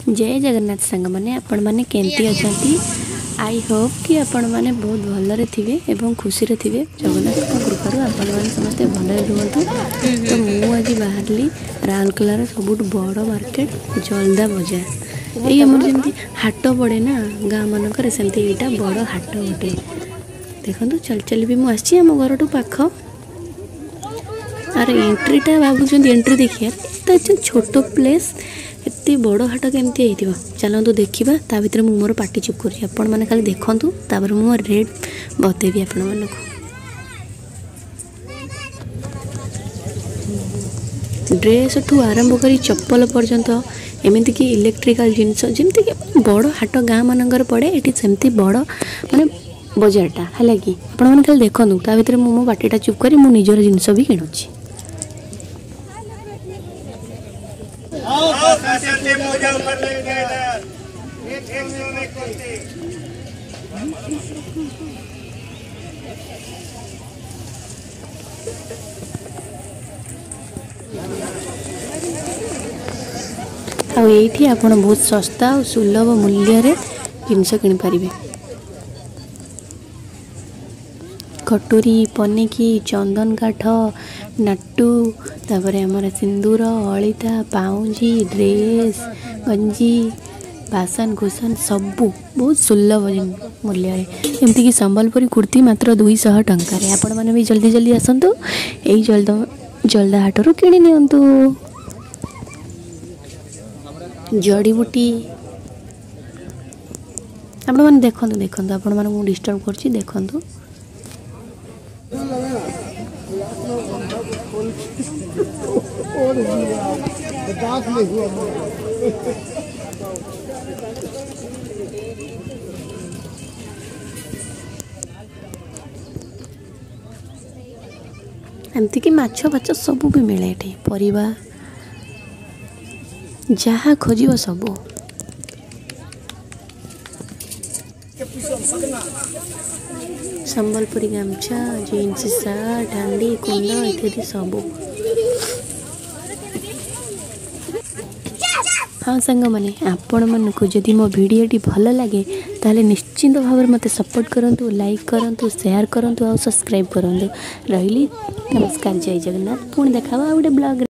जय जगन्नाथ सांग मैंने आपण मैंने केमती अच्छा आई होप कि आपण मैंने बहुत भलरे थे एवं खुशी रे थे जगन्नाथ कृपार आपण मैंने समस्ते भलरे रुहतु। तो मुझे बाहरली राउरकेलार सब बड़ मार्केट जलदा बजार ये आम जमी हाट पड़े ना गाँ मानक सेमती यहाँ बड़ हाट गोटे देखो चल चल भी मुझे आम घर टू पाख आर एंट्रीटा भावुं एंट्री देखिए तो छोट प्लेस एत बड़ हाट केमती हो चलतु देखा ता भर मुझे मोर पार्टी चुप कर मैंने खाली देखु तापर मो रेट बतेबी आपण मानक ड्रेस ठू आरंभ कर चप्पल पर्यंत एमती कि इलेक्ट्रिकल जिनस जमती कि बड़ हाट गाँ मानकर पड़े ये सेमती बड़ माने बजारटा है कि आपने खाली देखूँ ता भर मो पार्टीटा चुप कर निजर जिनस भी किणुची। ये आप बहुत सस्ता और सुलभ मूल्य जिनस किपारे कटोरी पनिकी चंदन काठ नाटू तापर आमर सिंदूर अलिता पाउंजी ड्रेस गंजी बासन कुसन सबू बहुत सुलभ मूल्य एमती कि संबलपुरी कुर्ती मात्र 200 टंकार आपण मैंने भी जल्दी जल्दी आसतु यही जलदा हाटरू किणी नियंतु। जड़ीबूटी आपण मैंने देखु देखु आपण मैंने डिस्टर्ब करछि देखु एमती कि माछ फाच सब भी मिले ये परिवा जहाँ खोज सब संबलपुरी गामछा जीन्स सार्ट हांडी कुंड इत्यादि सब। हाँ सांग मैंने आपण मानक जदि मो भिडियोटी भल लगे ताले निश्चिंत भाव में मत सपोर्ट करूँ लाइक करूँ शेयर करूँ और सब्सक्राइब करूँ रही नमस्कार जय जगन्नाथ पुणी देखा गोटे ब्लॉग।